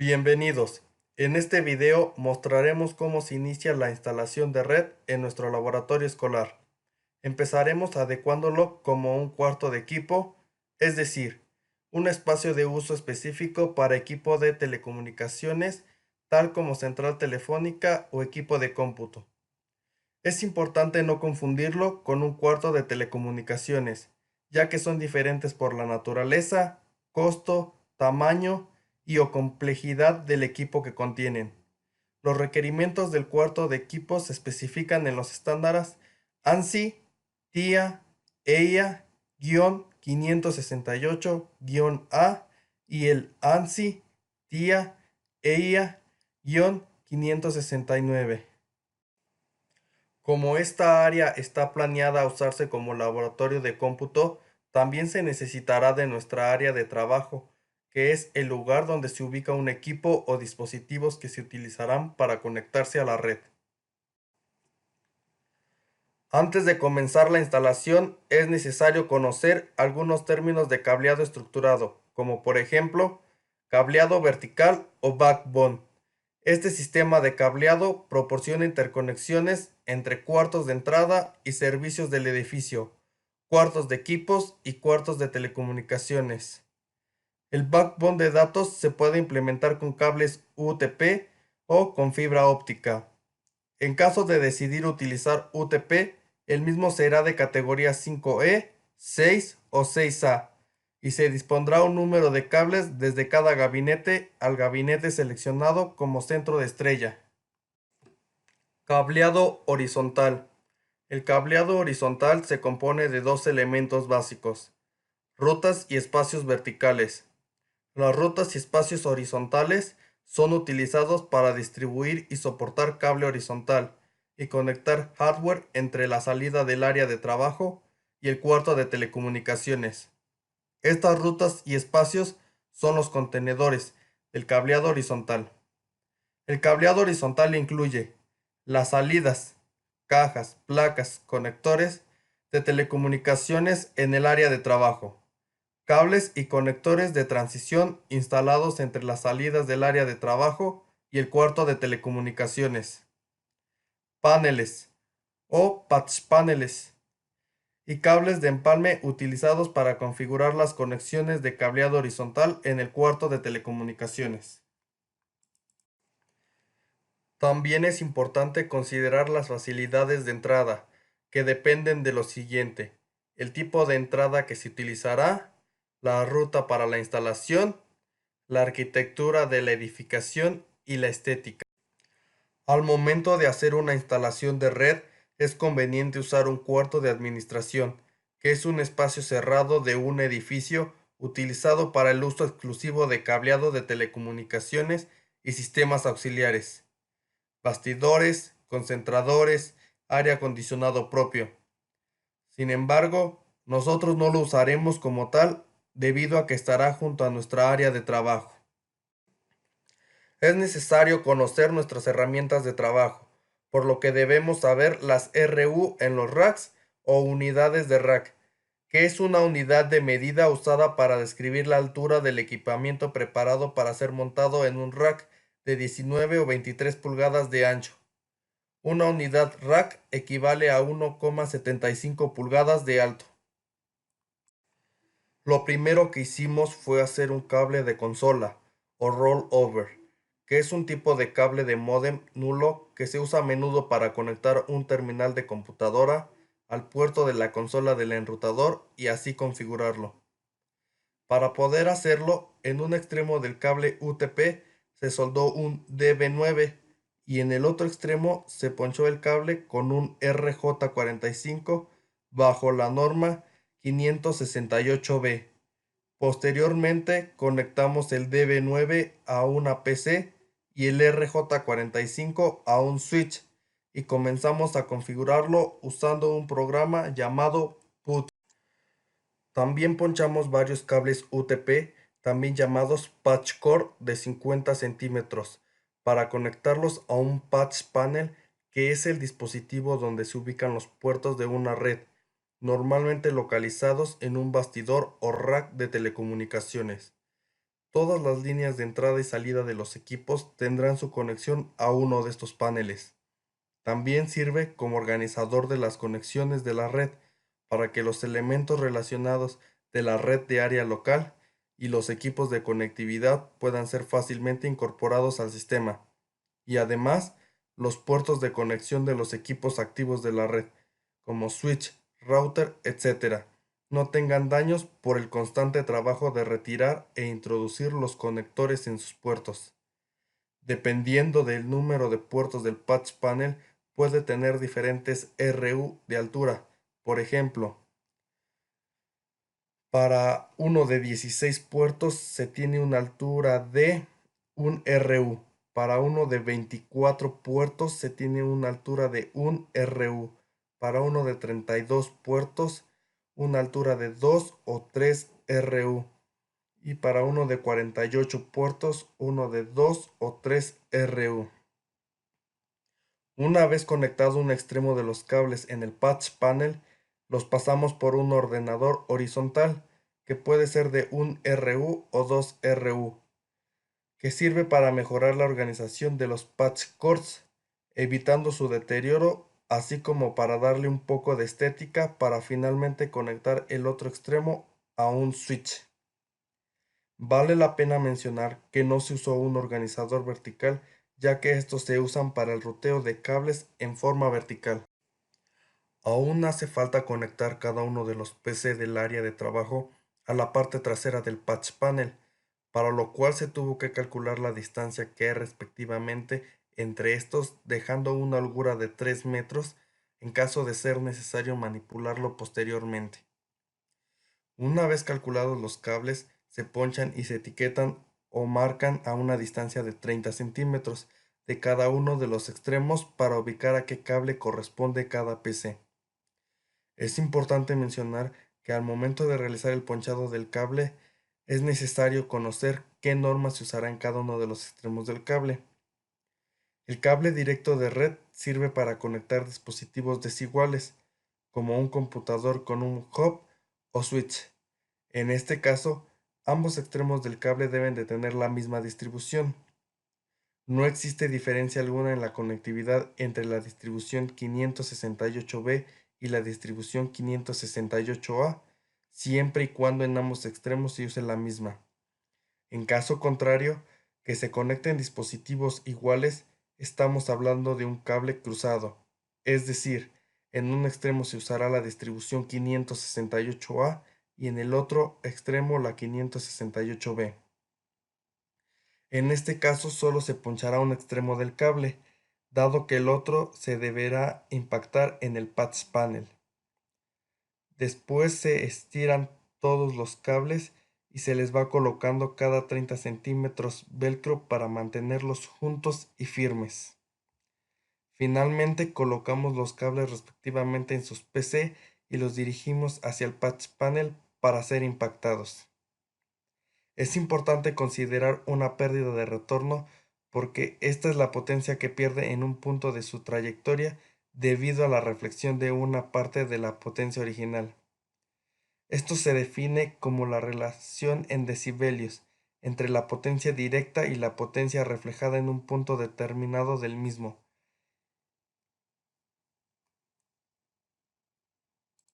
Bienvenidos. En este video mostraremos cómo se inicia la instalación de red en nuestro laboratorio escolar. Empezaremos adecuándolo como un cuarto de equipo, es decir, un espacio de uso específico para equipo de telecomunicaciones, tal como central telefónica o equipo de cómputo. Es importante no confundirlo con un cuarto de telecomunicaciones, ya que son diferentes por la naturaleza, costo, tamaño y o complejidad del equipo que contienen. Los requerimientos del cuarto de equipo se especifican en los estándares ANSI, TIA, EIA-568-A y el ANSI, TIA, EIA-569. Como esta área está planeada a usarse como laboratorio de cómputo, también se necesitará de nuestra área de trabajo, que es el lugar donde se ubica un equipo o dispositivos que se utilizarán para conectarse a la red. Antes de comenzar la instalación, es necesario conocer algunos términos de cableado estructurado, como por ejemplo, cableado vertical o backbone. Este sistema de cableado proporciona interconexiones entre cuartos de entrada y servicios del edificio, cuartos de equipos y cuartos de telecomunicaciones. El backbone de datos se puede implementar con cables UTP o con fibra óptica. En caso de decidir utilizar UTP, el mismo será de categoría 5E, 6 o 6A y se dispondrá un número de cables desde cada gabinete al gabinete seleccionado como centro de estrella. Cableado horizontal. El cableado horizontal se compone de dos elementos básicos: rutas y espacios verticales. Las rutas y espacios horizontales son utilizados para distribuir y soportar cable horizontal y conectar hardware entre la salida del área de trabajo y el cuarto de telecomunicaciones. Estas rutas y espacios son los contenedores del cableado horizontal. El cableado horizontal incluye las salidas, cajas, placas, conectores de telecomunicaciones en el área de trabajo, cables y conectores de transición instalados entre las salidas del área de trabajo y el cuarto de telecomunicaciones, paneles o patch paneles y cables de empalme utilizados para configurar las conexiones de cableado horizontal en el cuarto de telecomunicaciones. También es importante considerar las facilidades de entrada, que dependen de lo siguiente: el tipo de entrada que se utilizará, la ruta para la instalación, la arquitectura de la edificación y la estética. Al momento de hacer una instalación de red, es conveniente usar un cuarto de administración, que es un espacio cerrado de un edificio utilizado para el uso exclusivo de cableado de telecomunicaciones y sistemas auxiliares, bastidores, concentradores, aire acondicionado propio. Sin embargo, nosotros no lo usaremos como tal debido a que estará junto a nuestra área de trabajo. Es necesario conocer nuestras herramientas de trabajo, por lo que debemos saber las RU en los racks o unidades de rack, que es una unidad de medida usada para describir la altura del equipamiento preparado para ser montado en un rack de 19 o 23 pulgadas de ancho. Una unidad rack equivale a 1,75 pulgadas de alto. Lo primero que hicimos fue hacer un cable de consola o rollover, que es un tipo de cable de módem nulo que se usa a menudo para conectar un terminal de computadora al puerto de la consola del enrutador y así configurarlo. Para poder hacerlo, en un extremo del cable UTP se soldó un DB9 y en el otro extremo se ponchó el cable con un RJ45 bajo la norma 568B. Posteriormente conectamos el DB9 a una PC y el RJ45 a un switch y comenzamos a configurarlo usando un programa llamado PUT. También ponchamos varios cables UTP, también llamados patch cord de 50 centímetros, para conectarlos a un patch panel, que es el dispositivo donde se ubican los puertos de una red, normalmente localizados en un bastidor o rack de telecomunicaciones. Todas las líneas de entrada y salida de los equipos tendrán su conexión a uno de estos paneles. También sirve como organizador de las conexiones de la red para que los elementos relacionados de la red de área local y los equipos de conectividad puedan ser fácilmente incorporados al sistema, y además los puertos de conexión de los equipos activos de la red, como switch, router, etc., no tengan daños por el constante trabajo de retirar e introducir los conectores en sus puertos. Dependiendo del número de puertos del patch panel, puede tener diferentes RU de altura. Por ejemplo, para uno de 16 puertos se tiene una altura de 1 RU. Para uno de 24 puertos se tiene una altura de 1 RU. Para uno de 32 puertos, una altura de 2 o 3 RU. Y para uno de 48 puertos, uno de 2 o 3 RU. Una vez conectado un extremo de los cables en el patch panel, los pasamos por un ordenador horizontal, que puede ser de 1 RU o 2 RU, que sirve para mejorar la organización de los patch cords, evitando su deterioro, así como para darle un poco de estética para finalmente conectar el otro extremo a un switch. Vale la pena mencionar que no se usó un organizador vertical, ya que estos se usan para el ruteo de cables en forma vertical. Aún hace falta conectar cada uno de los PC del área de trabajo a la parte trasera del patch panel, para lo cual se tuvo que calcular la distancia que hay respectivamente entre estos, dejando una holgura de 3 metros en caso de ser necesario manipularlo posteriormente. Una vez calculados los cables, se ponchan y se etiquetan o marcan a una distancia de 30 centímetros de cada uno de los extremos para ubicar a qué cable corresponde cada PC. Es importante mencionar que al momento de realizar el ponchado del cable es necesario conocer qué norma se usará en cada uno de los extremos del cable. El cable directo de red sirve para conectar dispositivos desiguales, como un computador con un hub o switch. En este caso, ambos extremos del cable deben de tener la misma distribución. No existe diferencia alguna en la conectividad entre la distribución 568B y la distribución 568A, siempre y cuando en ambos extremos se use la misma. En caso contrario, que se conecten dispositivos iguales, estamos hablando de un cable cruzado, es decir, en un extremo se usará la distribución 568A y en el otro extremo la 568B. En este caso solo se ponchará un extremo del cable, dado que el otro se deberá impactar en el patch panel. Después se estiran todos los cables y se les va colocando cada 30 centímetros velcro para mantenerlos juntos y firmes. Finalmente colocamos los cables respectivamente en sus PC y los dirigimos hacia el patch panel para ser impactados. Es importante considerar una pérdida de retorno porque esta es la potencia que pierde en un punto de su trayectoria debido a la reflexión de una parte de la potencia original. Esto se define como la relación en decibelios entre la potencia directa y la potencia reflejada en un punto determinado del mismo.